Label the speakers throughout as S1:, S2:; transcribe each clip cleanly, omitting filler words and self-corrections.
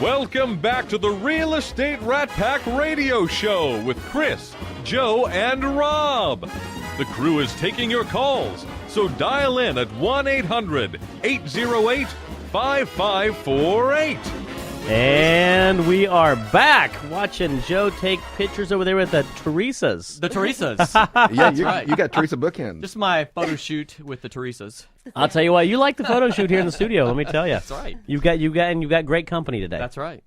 S1: Welcome back to the Real Estate Rat Pack Radio Show with Chris, Joe, and Rob. The crew is taking your calls, so dial in at 1-800-808-5548.
S2: And we are back watching Joe take pictures over there with the Teresas.
S3: The Teresas.
S4: Yeah, you got Teresa bookends.
S3: Just my photo shoot with the Teresas.
S2: I'll tell you what, you like the photo shoot here in the studio, let me tell you.
S3: That's right.
S2: You've got great company today.
S3: That's right.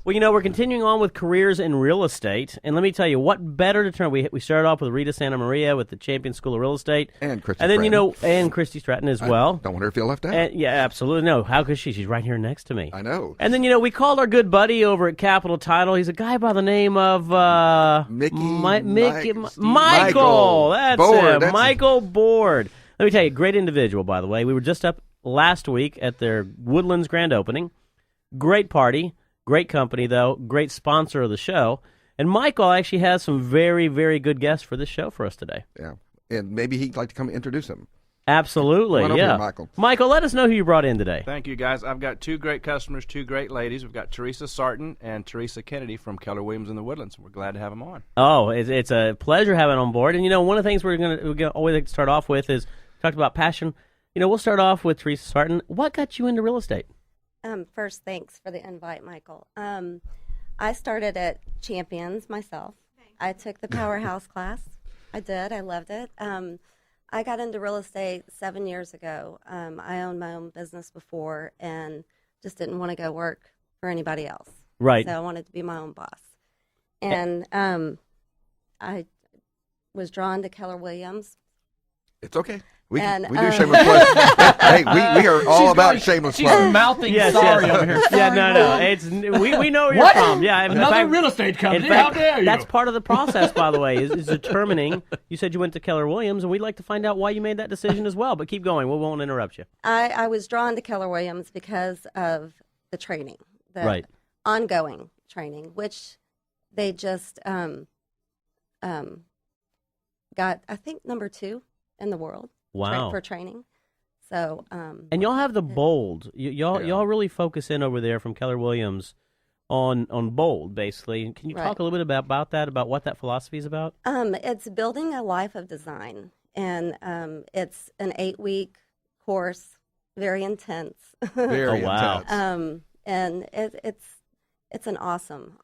S2: Well, we're continuing on with careers in real estate, and let me tell you, what better to turn? We started off with Rita Santa Maria with the Champion School of Real Estate,
S4: And Christy
S2: and then
S4: Stratton.
S2: and Christy Stratton as well.
S4: Don't want her to feel left out.
S2: And, yeah, absolutely. No, how could she? She's right here next to me.
S4: I know.
S2: And then, we called our good buddy over at Capital Title. He's a guy by the name of Michael. That's
S4: Board,
S2: him. Michael Board. Let me tell you, great individual, by the way. We were just up last week at their Woodlands grand opening. Great party. Great company, though. Great sponsor of the show. And Michael actually has some very, very good guests for this show for us today.
S4: Yeah. And maybe he'd like to come introduce him.
S2: Absolutely,
S4: Come on over
S2: yeah.
S4: here, Michael.
S2: Michael, let us know who you brought in today.
S5: Thank you, guys. I've got two great customers, two great ladies. We've got Teresa Sartin and Teresa Kennedy from Keller Williams in the Woodlands. We're glad to have them on.
S2: Oh, it's a pleasure having on board. And, one of the things we're gonna always like to start off with is talked about passion. We'll start off with Teresa Sartin. What got you into real estate?
S6: First, thanks for the invite, Michael. I started at Champions myself. I took the Powerhouse class. I did. I loved it. I got into real estate 7 years ago. I owned my own business before and just didn't want to go work for anybody else.
S2: Right.
S6: So I wanted to be my own boss. And I was drawn to Keller Williams.
S4: It's okay. We
S6: And,
S4: do shameless plug. Hey, we are all about shameless
S3: She's
S4: plug.
S3: mouthing
S2: Yes,
S3: sorry
S2: yes.
S3: over here.
S2: Yeah,
S3: Sorry,
S2: no.
S3: Mom.
S2: It's we know where you're
S3: What?
S2: from. Yeah, in
S3: Another
S2: fact-
S3: real estate company.
S2: In fact,
S3: How dare you?
S2: that's part of the process, by the way, is determining. You said you went to Keller Williams, and we'd like to find out why you made that decision as well. But keep going. We won't interrupt you.
S6: I was drawn to Keller Williams because of the training, the
S2: Right.
S6: ongoing training, which they just got, I think, number 2 in the world
S2: Wow.
S6: for training. So,
S2: And y'all have the bold. Y'all really focus in over there from Keller Williams on bold, basically. Can you
S6: Right.
S2: talk a little bit about that, about what that philosophy is about?
S6: it's building a life of design, and it's an 8-week course, very intense.
S4: Very
S2: Oh, wow.
S4: intense.
S6: And it's an awesome.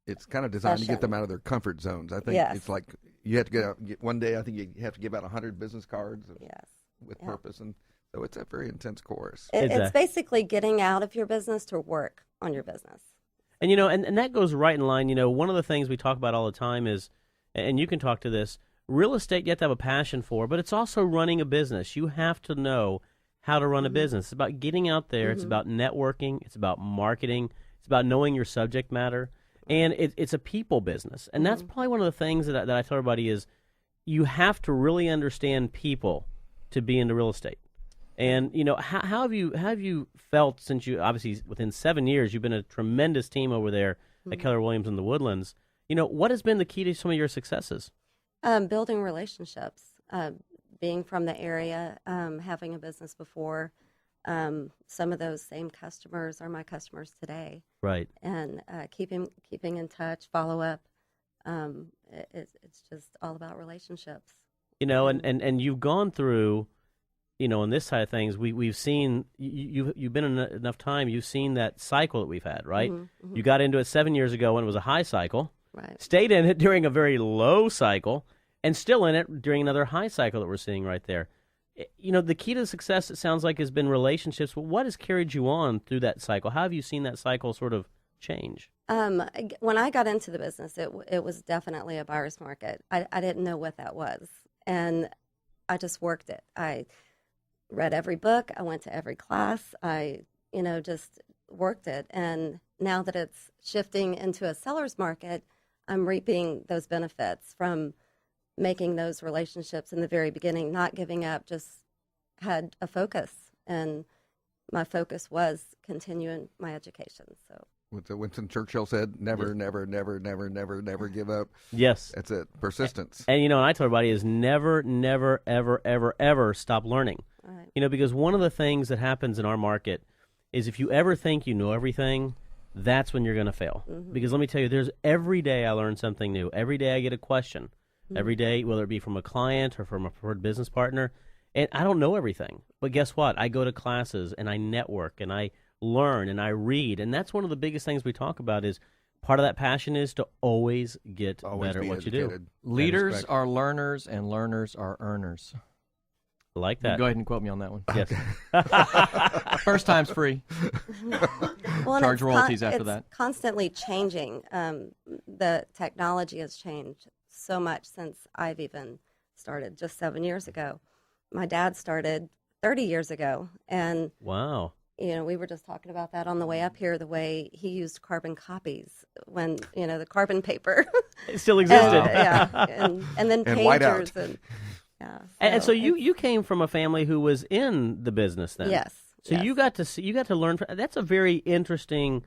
S4: It's kind of designed to get
S6: session.
S4: them out of their comfort zones. I think
S6: Yes.
S4: it's like you have to get one day. I think you have to give out 100 business cards
S6: Yes.
S4: with
S6: Yeah.
S4: purpose, and so it's a very intense course.
S6: It's
S2: Exactly.
S6: basically getting out of your business to work on your business.
S2: And and that goes right in line. One of the things we talk about all the time is, and you can talk to this, real estate you have to have a passion for, but it's also running a business. You have to know how to run a business. It's about getting out there. It's about networking. It's about marketing. It's about knowing your subject matter. And it's a people business. And that's probably one of the things that I tell everybody is you have to really understand people to be into real estate. And, how have you felt since you, obviously, within 7 years, you've been a tremendous team over there at Keller Williams in the Woodlands. What has been the key to some of your successes?
S6: Building relationships, being from the area, having a business before. Some of those same customers are my customers today,
S2: Right.
S6: and keeping in touch, follow up. It's just all about relationships.
S2: And you've gone through, on this side of things, we've seen, you've been in enough time, you've seen that cycle that we've had, right? You got into it 7 years ago when it was a high cycle,
S6: Right.
S2: stayed in it during a very low cycle, and still in it during another high cycle that we're seeing right there. The key to success, it sounds like, has been relationships. But what has carried you on through that cycle? How have you seen that cycle sort of change?
S6: When I got into the business, it was definitely a buyer's market. I didn't know what that was, and I just worked it. I read every book. I went to every class. I, just worked it. And now that it's shifting into a seller's market, I'm reaping those benefits from making those relationships in the very beginning, not giving up, just had a focus. And my focus was continuing my education. So
S4: What Winston Churchill said, never, never, never, never, never, never give up.
S2: Yes.
S4: That's it. Persistence.
S2: And, and I tell everybody is never, never, ever, ever, ever stop learning.
S6: Right.
S2: Because one of the things that happens in our market is if you ever think you know everything, that's when you're going to fail. Because let me tell you, there's every day I learn something new. Every day I get a question. Every day, whether it be from a client or from a preferred business partner, and I don't know everything. But guess what? I go to classes and I network and I learn and I read. And that's one of the biggest things we talk about is part of that passion is to always get
S4: Always
S2: better
S4: be
S2: at what you do.
S4: educated.
S3: Leaders
S4: That is correct.
S3: are learners, and learners are earners.
S2: I like that.
S3: Go ahead and quote me on that one.
S2: Yes.
S3: First time's free.
S6: Well, and
S3: Charge
S6: it's
S3: royalties after
S6: it's
S3: that.
S6: constantly changing. The technology has changed so much since I've even started just 7 years ago. My dad started 30 years ago, and
S2: Wow.
S6: we were just talking about that on the way up here. The way he used carbon copies when the carbon paper
S2: It still existed.
S6: and then
S4: And
S6: pagers
S4: whiteout.
S6: and
S2: And so
S6: it's-
S2: you came from a family who was in the business then.
S6: yes.
S2: So
S6: yes.
S2: you got to learn. That's a very interesting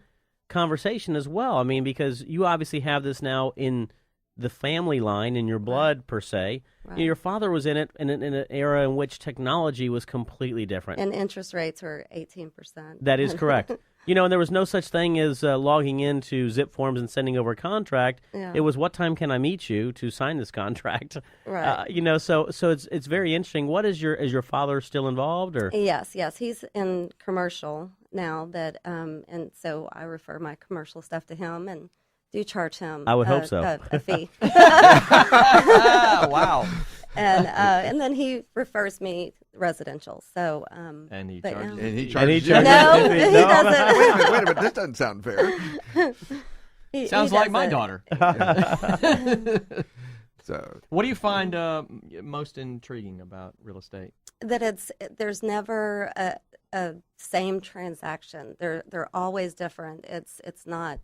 S2: conversation as well. I mean, because you obviously have this now in the family line in your blood per se.
S6: Right.
S2: Your father was in it in an era in which technology was completely different.
S6: And interest rates were 18%.
S2: That is correct. And there was no such thing as logging into zip forms and sending over a contract.
S6: Yeah.
S2: It was, what time can I meet you to sign this contract?
S6: Right.
S2: So it's very interesting. What is your father still involved or?
S6: Yes, he's in commercial now, but and so I refer my commercial stuff to him and do charge him.
S2: I would hope so.
S6: A fee.
S3: Wow.
S6: And then he refers me residential. So
S3: And he
S6: but,
S3: charges.
S4: And he
S2: And
S4: charges
S2: he
S4: you.
S2: charges-
S6: no,
S2: No.
S6: he doesn't.
S4: Wait a minute, this doesn't sound fair.
S6: He
S3: Sounds like my
S6: doesn't.
S3: daughter.
S4: So
S3: What do you find most intriguing about real estate?
S6: That there's never a same transaction. They're always different. It's not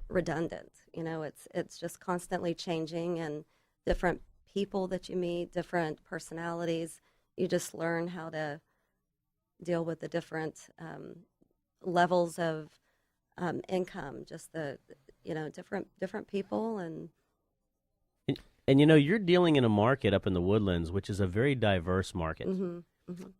S6: redundant. It's just constantly changing, and different people that you meet, different personalities. You just learn how to deal with the different levels of income. Just the different people and.
S2: And you're dealing in a market up in the Woodlands, which is a very diverse market.
S6: Mm-hmm.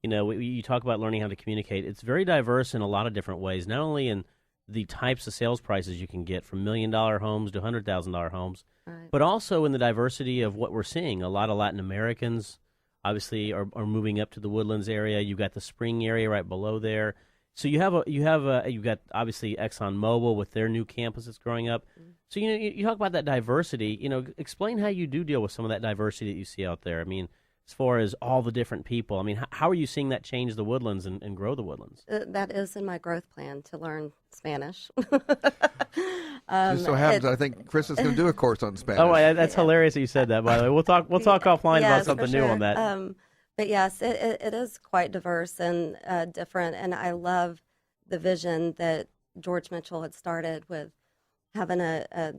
S2: You talk about learning how to communicate. It's very diverse in a lot of different ways, not only in the types of sales prices you can get from $1 million homes to $100,000 homes,
S6: Right.
S2: but also in the diversity of what we're seeing. A lot of Latin Americans obviously are moving up to the Woodlands area. You've got the Spring area right below there. So you've got obviously ExxonMobil with their new campus that's growing up. So you talk about that diversity. Explain how you do deal with some of that diversity that you see out there. I mean, as far as all the different people. I mean, how are you seeing that change the Woodlands and grow the Woodlands?
S6: That is in my growth plan to learn Spanish.
S4: just so happens, I think Chris is going to do a course on Spanish.
S2: Oh, that's hilarious that you said that. By the way, we'll talk offline about
S6: Yes,
S2: something
S6: for
S2: new
S6: sure.
S2: on that.
S6: But yes, it is quite diverse and different, and I love the vision that George Mitchell had started with having a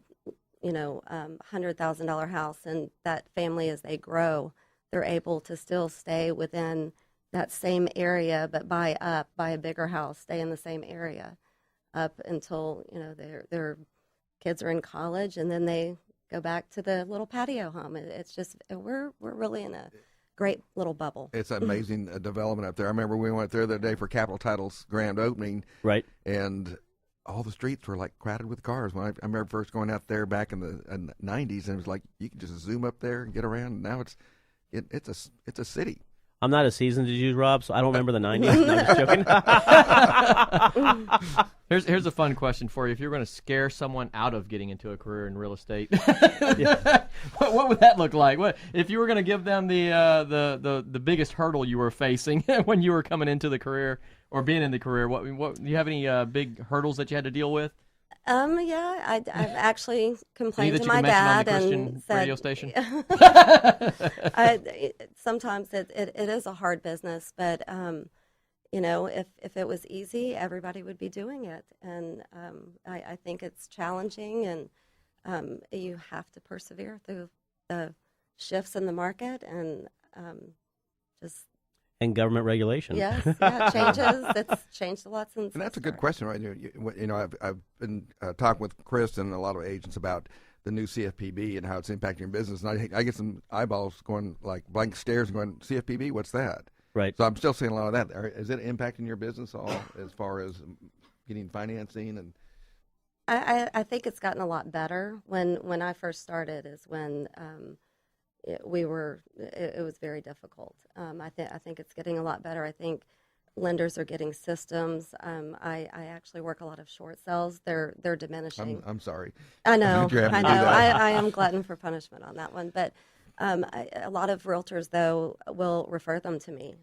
S6: $100,000 house, and that family, as they grow, they're able to still stay within that same area, but buy a bigger house, stay in the same area up until their kids are in college, and then they go back to the little patio home. It's just we're really in a great little bubble.
S4: It's an amazing development up there. I remember we went there the other day for Capital Title's grand opening,
S2: Right.
S4: and all the streets were like crowded with cars. When I remember first going out there back in the 90s, and it was like you could just zoom up there and get around. Now it's a city.
S2: I'm not as seasoned as you, Rob, so I don't remember the 90s. No, I'm just joking.
S3: Here's a fun question for you. If you're going to scare someone out of getting into a career in real estate, what would that look like? What if you were going to give them the biggest hurdle you were facing when you were coming into the career or being in the career? What do you have any big hurdles that you had to deal with?
S6: Yeah, I've actually complained
S3: Any
S6: to
S3: that you
S6: my
S3: can mention on
S6: dad
S3: the Christian
S6: and said,
S3: radio station?
S6: sometimes it is a hard business, but if it was easy, everybody would be doing it, and I think it's challenging, and you have to persevere through the shifts in the market and just.
S2: And government regulation.
S6: Yes, yeah, changes. It's changed a lot since.
S4: And that's a
S6: I
S4: good
S6: started.
S4: question, right? I've been talking with Chris and a lot of agents about the new CFPB and how it's impacting your business, and I get some eyeballs going like blank stares and going, CFPB, what's that?
S2: Right.
S4: So I'm still seeing a lot of that. Is it impacting your business all as far as getting financing? And
S6: I think it's gotten a lot better. When I first started is when it was very difficult. I think it's getting a lot better. I think lenders are getting systems. I actually work a lot of short sales. They're diminishing.
S4: I'm sorry.
S6: I know.
S4: You're having
S6: I
S4: to
S6: know.
S4: do that.
S6: I am glutton for punishment on that one. But a lot of realtors though will refer them to me.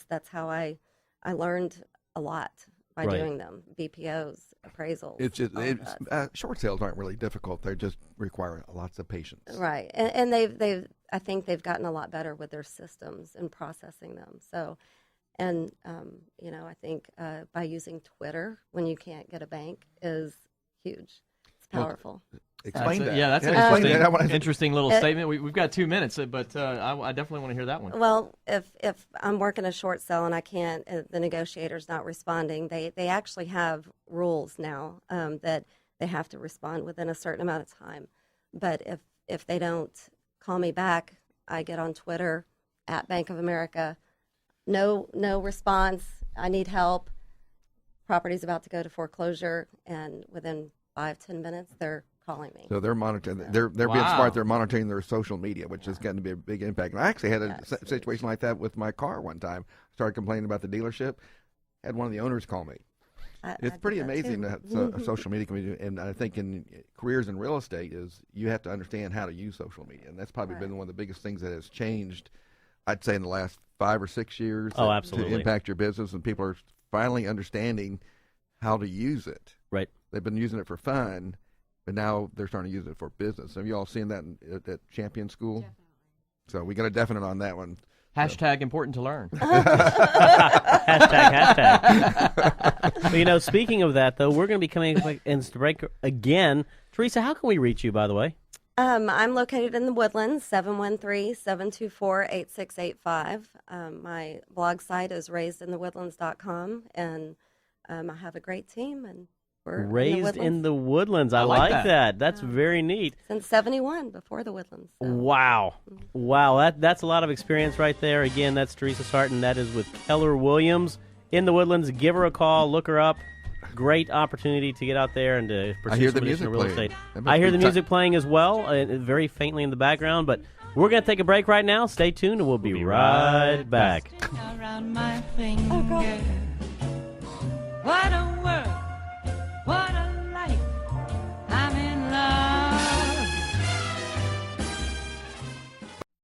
S6: That's how I learned a lot by
S2: Right.
S6: doing them. BPOs, appraisals.
S4: It's just
S6: all of that.
S4: short sales aren't really difficult. They just require lots of patience.
S6: Right, and they've I think they've gotten a lot better with their systems and processing them. So, and I think by using Twitter when you can't get a bank is huge. It's powerful.
S4: Explain that.
S3: Yeah, that's an
S4: explain
S3: interesting,
S4: that. I wanna-
S3: interesting little statement. We've got 2 minutes, but I definitely want to hear that one.
S6: Well, if I'm working a short sale and I can't, the negotiator's not responding, they actually have rules now that they have to respond within a certain amount of time. But if they don't call me back, I get on Twitter at Bank of America. No response. I need help. Property's about to go to foreclosure, and within 5-10 minutes, they're calling me.
S4: So they're monitoring. They're being
S3: Wow.
S4: smart. They're monitoring their social media, which is going to be a big impact. And I actually had a situation like that with my car one time. Started complaining about the dealership. Had one of the owners call me. It's pretty amazing that social media can be. And I think in careers in real estate is you have to understand how to use social media, and that's probably been one of the biggest things that has changed. I'd say in the last 5 or 6 years.
S2: Oh,
S4: to
S2: absolutely.
S4: impact your business, and people are finally understanding how to use it.
S2: Right.
S4: They've been using it for fun, but now they're starting to use it for business. Have you all seen that at Champion School? Definitely. So we got a definite on that one.
S3: Hashtag important to learn.
S2: Hashtag. Well, speaking of that, though, we're going to be coming into the break again. Teresa, how can we reach you, by the way?
S6: I'm located in the Woodlands, 713-724-8685. My blog site is raisedinthewoodlands.com, and I have a great team, and we're
S2: Raised in the Woodlands. I
S3: like
S2: like that. That's very neat.
S6: Since 71, before the Woodlands. So.
S2: Wow. That's a lot of experience right there. Again, that's Teresa Sartin. That is with Keller Williams in the Woodlands. Give her a call. Look her up. Great opportunity to get out there and to pursue
S4: I hear the
S2: some additional
S4: music
S2: real
S4: playing.
S2: estate. I hear the music playing as well, very faintly in the background. But we're going to take a break right now. Stay tuned, and we'll be right back.
S7: Around my finger. What a world. What a